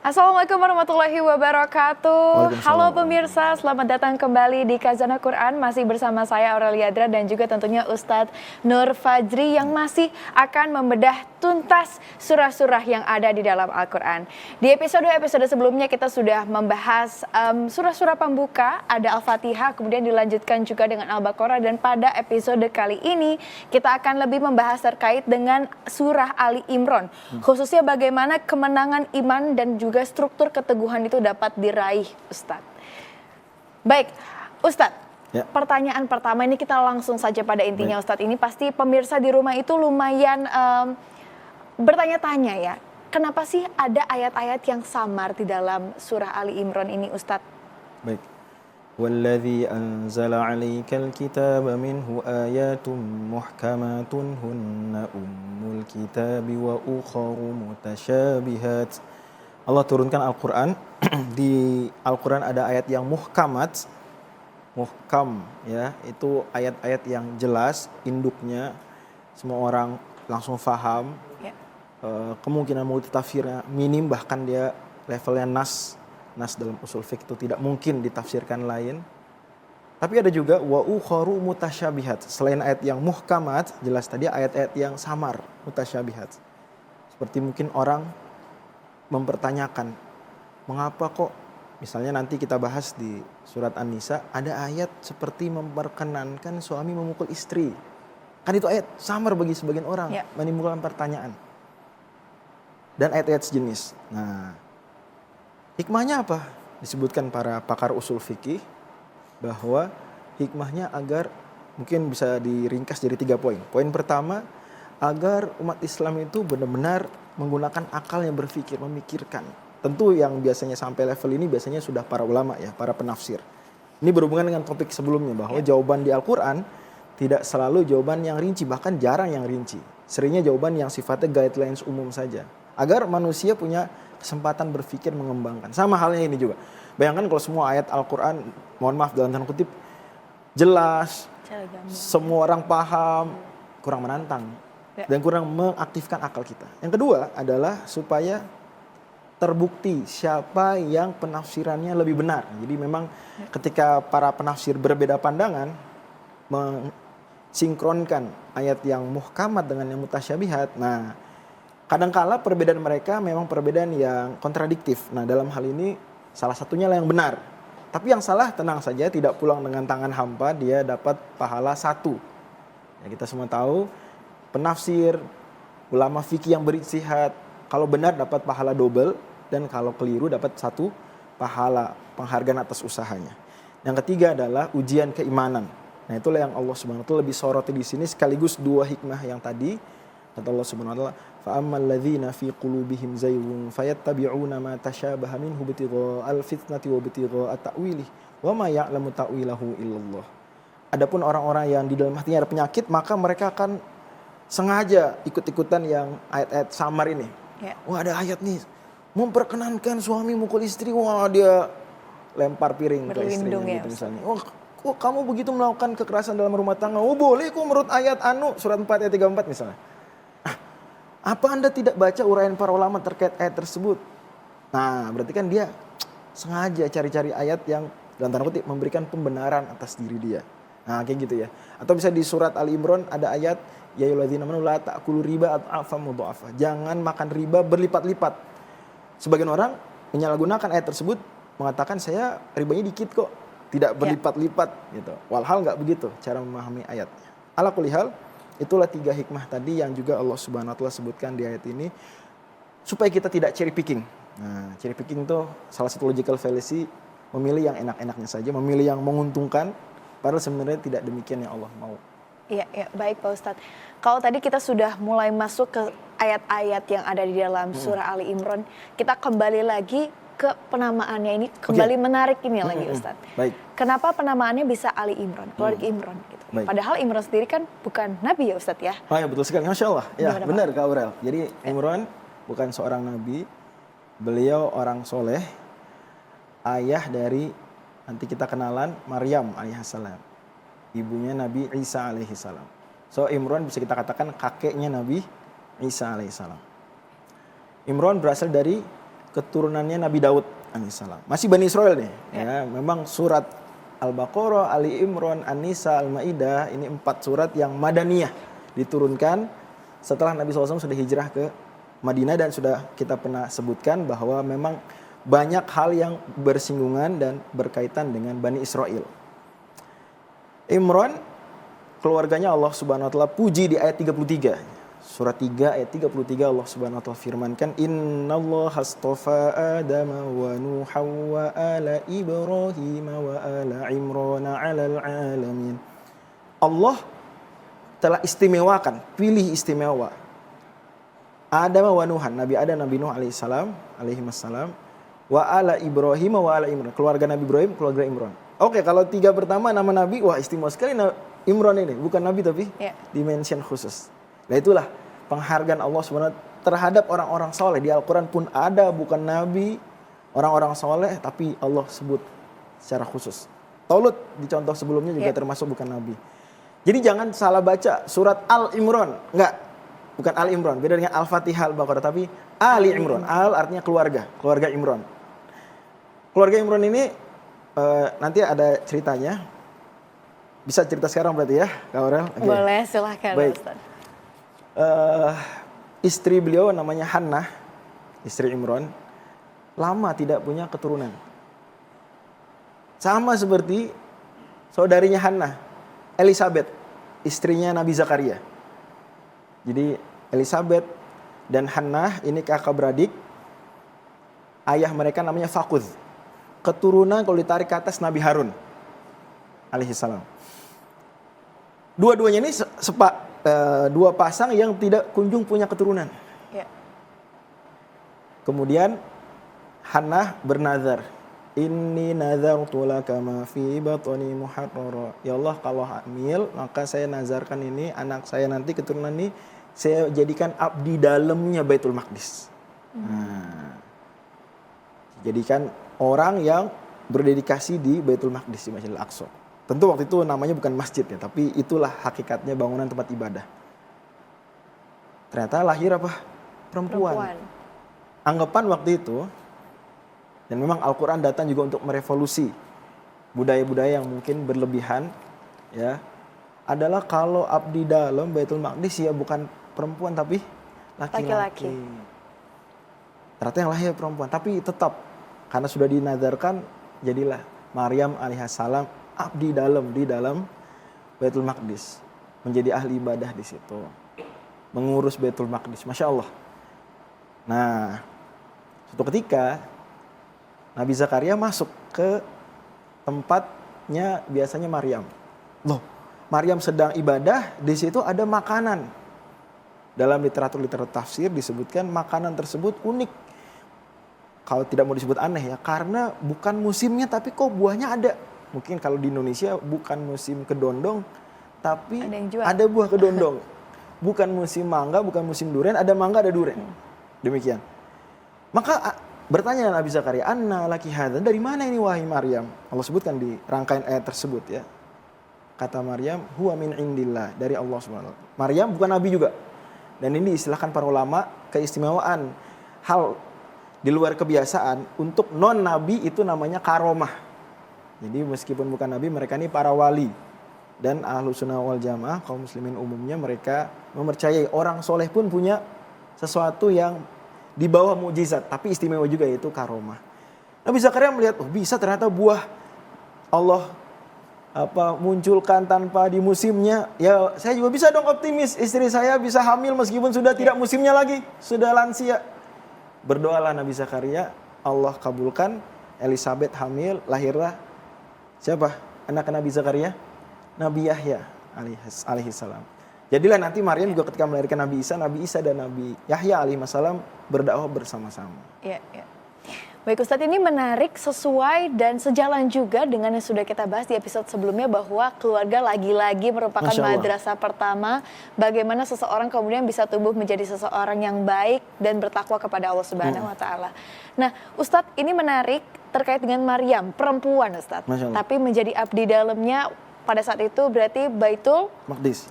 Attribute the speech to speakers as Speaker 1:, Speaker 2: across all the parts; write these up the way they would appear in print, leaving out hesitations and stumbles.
Speaker 1: Assalamualaikum warahmatullahi wabarakatuh. Halo
Speaker 2: Waalaikumsalam.
Speaker 1: pemirsa, selamat datang kembali di Khazanah Quran. Masih bersama saya Aurelia Adra dan juga tentunya Ustadz Nur Fajri yang masih akan membedah tuntas surah-surah yang ada di dalam Al-Quran. Di episode-episode sebelumnya kita sudah membahas surah-surah pembuka, ada Al-Fatihah, kemudian dilanjutkan juga dengan Al-Baqarah, dan pada episode kali ini kita akan lebih membahas terkait dengan surah Ali Imran, khususnya bagaimana kemenangan iman dan juga struktur keteguhan itu dapat diraih, Ustadz. Baik, Ustadz.
Speaker 2: Ya.
Speaker 1: Pertanyaan pertama ini kita langsung saja pada intinya. Baik. Ustadz, ini pasti pemirsa di rumah itu lumayan bertanya-tanya ya. Kenapa sih ada ayat-ayat yang samar di dalam surah Ali Imran ini, Ustadz?
Speaker 2: Baik. وَالَّذِي أَنزَلَ عَلَيْكَ الْكِتَابَ مِنْهُ آيَاتٌ مُحْكَمَاتٌ هُنَّ أُمُّ الْكِتَابِ وَأُخَرُ مُتَشَابِهَاتٌ. Allah turunkan Al-Quran. Di Al-Quran ada ayat yang muhkamat. Muhkam ya, itu ayat-ayat yang jelas, induknya semua orang langsung paham. Ya. Kemungkinan multitafsirnya minim, bahkan dia levelnya nas dalam usul fiqh itu tidak mungkin ditafsirkan lain. Tapi ada juga wa ukharu mutasyabihat. Selain ayat yang muhkamat, jelas tadi ayat-ayat yang samar, mutasyabihat. Seperti mungkin orang mempertanyakan, mengapa kok misalnya nanti kita bahas di surat An-Nisa ada ayat seperti memperkenankan suami memukul istri. Kan itu ayat samar bagi sebagian orang, ya, menimbulkan pertanyaan. Dan ayat-ayat sejenis. Nah, hikmahnya apa? Disebutkan para pakar usul fikih bahwa hikmahnya agar mungkin bisa diringkas jadi 3 poin. Poin pertama, agar umat Islam itu benar-benar menggunakan akalnya, berpikir, memikirkan. Tentu yang biasanya sampai level ini biasanya sudah para ulama ya, para penafsir. Ini berhubungan dengan topik sebelumnya bahwa jawaban di Al-Quran tidak selalu jawaban yang rinci, bahkan jarang yang rinci. Seringnya jawaban yang sifatnya guidelines umum saja. Agar manusia punya kesempatan berpikir, mengembangkan. Sama halnya ini juga. Bayangkan kalau semua ayat Al-Quran, mohon maaf dalam tanda kutip, jelas, semua orang paham, kurang menantang. Dan kurang mengaktifkan akal kita. Yang kedua adalah supaya terbukti siapa yang penafsirannya lebih benar. Jadi memang ketika para penafsir berbeda pandangan, mensinkronkan ayat yang muhkamat dengan yang mutasyabihat. Nah, kadangkala perbedaan mereka memang perbedaan yang kontradiktif. Nah, dalam hal ini salah satunya lah yang benar. Tapi yang salah tenang saja, tidak pulang dengan tangan hampa, dia dapat pahala 1. Ya, kita semua tahu penafsir, ulama fikih yang berijtihad, kalau benar dapat pahala double, dan kalau keliru dapat 1 pahala, penghargaan atas usahanya. Yang ketiga adalah ujian keimanan. Nah, itulah yang Allah Subhanahu wa taala lebih soroti di sini, sekaligus 2 hikmah yang tadi. Kata Allah Subhanahu wa taala, fa ammal ladzina fi qulubihim zayghun fayattabi'una ma tashabaha minhu ibtigha'al fitnati wa ibtigha'a ta'wilih wa ma ya'lamu ta'wilahu illallah. Adapun orang-orang yang di dalam hatinya ada penyakit, maka mereka akan sengaja ikut-ikutan yang ayat-ayat samar ini. Ya. Wah, ada ayat nih memperkenankan suami mukul istri, wah dia lempar piring ke istrinya ya, gitu misalnya. Oh, kok kamu begitu melakukan kekerasan dalam rumah tangga? Oh, boleh kok menurut ayat surat 4 ayat 34 misalnya. Apa Anda tidak baca uraian para ulama terkait ayat tersebut? Nah, berarti kan dia sengaja cari-cari ayat yang dalam tanda kutip memberikan pembenaran atas diri dia. Nah, kayak gitu ya. Atau bisa di surat Ali Imran ada ayat ya ayyuhalladzina amanu la ta'kulu riba adhafan mudha'afa. Jangan makan riba berlipat-lipat. Sebagian orang menyalahgunakan ayat tersebut, mengatakan saya ribanya dikit kok, tidak berlipat-lipat gitu. Walhal enggak begitu cara memahami ayatnya. Ala kulli hal, itulah 3 hikmah tadi yang juga Allah Subhanahu wa taala sebutkan di ayat ini supaya kita tidak cherry picking. Nah, cherry picking itu salah satu logical fallacy, memilih yang enak-enaknya saja, memilih yang menguntungkan, padahal sebenarnya tidak demikian yang Allah mau.
Speaker 1: Iya, baik Pak Ustadz. Kalau tadi kita sudah mulai masuk ke ayat-ayat yang ada di dalam surah Ali Imran, kita kembali lagi ke penamaannya ini, kembali menarik ini lagi Ustadz.
Speaker 2: Baik.
Speaker 1: Kenapa penamaannya bisa Ali Imran, keluarga Imran gitu. Padahal Imran sendiri kan bukan Nabi ya Ustadz ya.
Speaker 2: Oh ya, betul sekali, Masya Allah. Ya, benar Kak Aurel. Jadi Imran bukan seorang Nabi, beliau orang soleh, ayah dari, nanti kita kenalan, Maryam alaihissalam. Ibunya Nabi Isa alaihissalam. So Imran bisa kita katakan kakeknya Nabi Isa alaihissalam. Imran berasal dari keturunannya Nabi Daud alaihissalam. Masih Bani Israel nih. Ya, memang surat Al-Baqarah, Ali Imran, An-Nisa, Al-Maidah ini 4 surat yang madaniyah diturunkan setelah Nabi SAW sudah hijrah ke Madinah, dan sudah kita pernah sebutkan bahwa memang banyak hal yang bersinggungan dan berkaitan dengan Bani Israel. Imran, keluarganya Allah Subhanahu wa taala puji di ayat 33. Surat 3 ayat 33 Allah Subhanahu wa taala firmankan, "Innallaha astafa Adama wa Nuha wa ala Ibrahim wa ala Imran 'alal 'alamin." Allah telah istimewakan, pilih istimewa Adam wa Nuhan, Nabi Adam, Nabi Nuh alaihissalam, wa ala Ibrahim wa ala Imran, keluarga Nabi Ibrahim, keluarga Imran. Oke, kalau 3 pertama nama Nabi, wah istimewa sekali Imran ini, bukan Nabi tapi dimention khusus. Nah itulah penghargaan Allah SWT terhadap orang-orang soleh. Di Al-Quran pun ada, bukan Nabi, orang-orang soleh, tapi Allah sebut secara khusus. Taulut di contoh sebelumnya juga termasuk bukan Nabi. Jadi jangan salah baca surat Al-Imran, enggak, bukan Al-Imran, beda dengan Al-Fatihah, Al-Baqarah, tapi Ali Imran. Al artinya keluarga Imran. Keluarga Imran ini nanti ada ceritanya. Bisa cerita sekarang berarti ya, Kak Aurel? Okay.
Speaker 1: Boleh, silahkan Ustaz.
Speaker 2: Istri beliau namanya Hannah, istri Imran, lama tidak punya keturunan. Sama seperti saudarinya Hannah, Elizabeth, istrinya Nabi Zakaria. Jadi Elizabeth dan Hannah ini kakak beradik. Ayah mereka namanya Fakud. Keturunan kalau ditarik ke atas Nabi Harun alaihissalam. Dua-duanya ini dua pasang yang tidak kunjung punya keturunan. Ya. Kemudian Hannah bernazar, "Inni nazartu laka ma fi batni muharrara." Ya Allah, kalau hamil maka saya nazarkan ini anak saya nanti keturunan ini saya jadikan abdi dalamnya Baitul Maqdis. Nah, jadikan orang yang berdedikasi di Baitul Maqdis, di Masjidil Aqsa. Tentu waktu itu namanya bukan masjid ya, tapi itulah hakikatnya bangunan tempat ibadah. Ternyata lahir apa? Perempuan. Anggapan waktu itu, dan memang Al-Quran datang juga untuk merevolusi budaya-budaya yang mungkin berlebihan, ya, adalah kalau abdi dalam Baitul Maqdis ya bukan perempuan tapi laki-laki. Ternyata yang lahir perempuan, tapi tetap karena sudah dinazarkan, jadilah Maryam alaihissalam abdi dalam di dalam Baitul Maqdis, menjadi ahli ibadah di situ, mengurus Baitul Maqdis, masya Allah. Nah, suatu ketika Nabi Zakaria masuk ke tempatnya biasanya Maryam. Loh, Maryam sedang ibadah, di situ ada makanan. Dalam literatur tafsir disebutkan makanan tersebut unik. Kalau tidak mau disebut aneh ya, karena bukan musimnya tapi kok buahnya ada. Mungkin kalau di Indonesia bukan musim kedondong, tapi ada buah kedondong. Bukan musim mangga, bukan musim durian, ada mangga, ada durian. Demikian. Maka bertanya Nabi Zakaria, "Anna laki hadza?" Dari mana ini wahai Maryam? Allah sebutkan di rangkaian ayat tersebut ya. Kata Maryam, "Huwa min indillah," dari Allah Subhanahu wa taala. Maryam bukan nabi juga. Dan ini diistilahkan para ulama keistimewaan hal di luar kebiasaan untuk non nabi itu namanya karomah. Jadi meskipun bukan nabi, mereka ini para wali. Dan Ahlus Sunnah wal Jamaah, kaum muslimin umumnya, mereka mempercayai orang soleh pun punya sesuatu yang di bawah mukjizat, tapi istimewa juga, yaitu karomah. Nabi Zakaria melihat, oh bisa ternyata buah Allah munculkan tanpa di musimnya. Ya saya juga bisa dong optimis, istri saya bisa hamil meskipun sudah tidak musimnya lagi, sudah lansia. Berdoalah Nabi Zakaria, Allah kabulkan, Elizabeth hamil, lahirlah siapa? Anak Nabi Zakaria? Nabi Yahya alaihissalam. Jadilah nanti Maryam juga ketika melahirkan Nabi Isa dan Nabi Yahya alaihissalam berdakwah bersama-sama.
Speaker 1: Iya, iya. Baik Ustadz, ini menarik, sesuai dan sejalan juga dengan yang sudah kita bahas di episode sebelumnya, bahwa keluarga lagi-lagi merupakan madrasah pertama bagaimana seseorang kemudian bisa tumbuh menjadi seseorang yang baik dan bertakwa kepada Allah Subhanahu wa taala. Nah, Ustadz, ini menarik terkait dengan Maryam, perempuan Ustadz, tapi menjadi abdi dalamnya pada saat itu berarti Baitul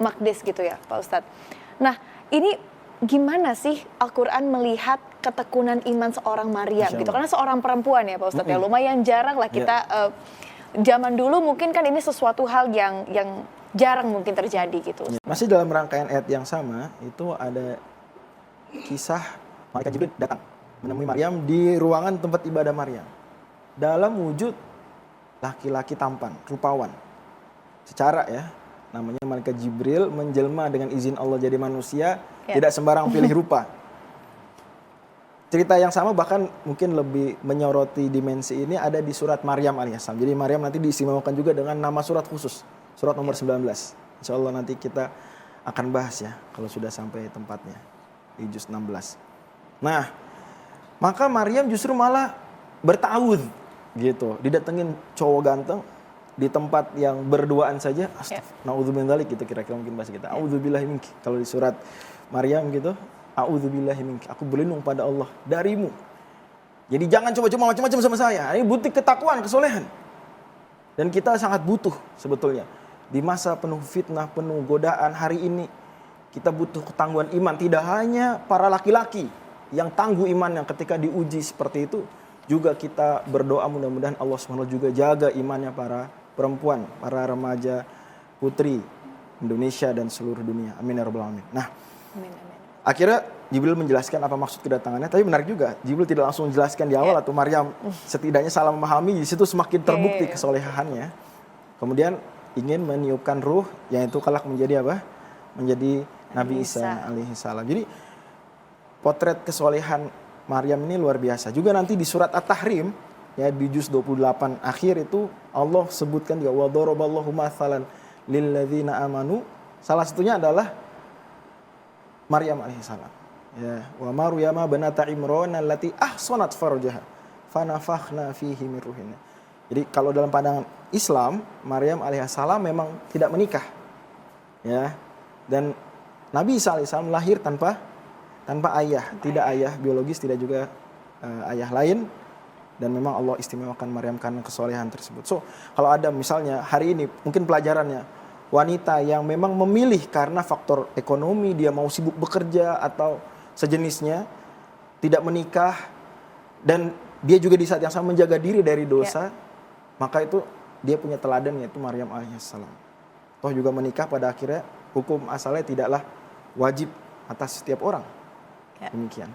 Speaker 1: Maqdis gitu ya Pak Ustadz. Nah, ini gimana sih Al-Quran melihat ketekunan iman seorang Maryam
Speaker 2: Masya
Speaker 1: gitu?
Speaker 2: Allah.
Speaker 1: Karena seorang perempuan ya Pak Ustadz ya, lumayan jarang lah kita zaman dulu mungkin kan ini sesuatu hal yang jarang mungkin terjadi gitu.
Speaker 2: Masih dalam rangkaian ayat yang sama, itu ada kisah malaikat Jibril datang menemui Maryam di ruangan tempat ibadah Maryam dalam wujud laki-laki tampan, rupawan. Secara ya, namanya malaikat Jibril menjelma dengan izin Allah jadi manusia, tidak sembarang pilih rupa. Cerita yang sama bahkan mungkin lebih menyoroti dimensi ini ada di surat Maryam alaihissalam. Jadi Maryam nanti diistimewakan juga dengan nama surat khusus, surat nomor 19. Insya Allah nanti kita akan bahas ya kalau sudah sampai tempatnya di juz 16. Nah, maka Maryam justru malah bertawud gitu, didatengin cowok ganteng di tempat yang berduaan saja. Naudzubillah min dzalik gitu kira-kira mungkin bahasa kita. A'udzubillahi minki. Kalau di surat Maryam gitu, a'udzubillahi minki. Aku berlindung pada Allah darimu. Jadi jangan coba-coba macam-macam sama saya. Ini bukti ketakwaan, kesolehan. Dan kita sangat butuh sebetulnya di masa penuh fitnah, penuh godaan hari ini. Kita butuh ketangguhan iman. Tidak hanya para laki-laki yang tangguh iman yang ketika diuji seperti itu, juga kita berdoa mudah-mudahan Allah SWT juga jaga imannya para perempuan, para remaja putri Indonesia dan seluruh dunia. Amin ya rabbal alamin. Nah, akhirnya Jibril menjelaskan apa maksud kedatangannya, tapi menarik juga Jibril tidak langsung menjelaskan di awal atau Maryam setidaknya salah memahami, di situ semakin terbukti kesolehannya. Kemudian ingin meniupkan ruh, yang itu kelak menjadi apa? Menjadi Nabi Isa alaihissalam. Jadi potret kesolehan Maryam ini luar biasa. Juga nanti di surat At-Tahrim ya di juz 28 akhir itu Allah sebutkan juga wa daraballahu mathalan lil ladzina amanu. Salah satunya adalah Maryam alaihissalam. Ya, wa Maryama banata Imran allati ahsanat farjaha fanafakhna fihi min ruhina. Jadi kalau dalam pandangan Islam, Maryam alaihissalam memang tidak menikah. Ya. Dan Nabi Isa alaihissalam lahir tanpa ayah, tidak ayah biologis, tidak juga ayah lain, dan memang Allah istimewakan Maryam karena kesolehan tersebut. So, kalau ada misalnya hari ini mungkin pelajarannya wanita yang memang memilih karena faktor ekonomi, dia mau sibuk bekerja atau sejenisnya, tidak menikah, dan dia juga di saat yang sama menjaga diri dari dosa, maka itu dia punya teladan yaitu Maryam alaihissalam. Toh juga menikah pada akhirnya hukum asalnya tidaklah wajib atas setiap orang. Demikian.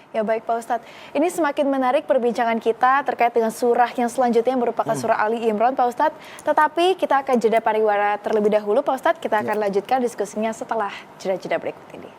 Speaker 1: Ya baik Pak Ustadz, ini semakin menarik perbincangan kita terkait dengan surah yang selanjutnya yang merupakan surah Ali Imran Pak Ustadz. Tetapi kita akan jeda pariwara terlebih dahulu Pak Ustadz, kita akan lanjutkan diskusinya setelah jeda-jeda berikut ini.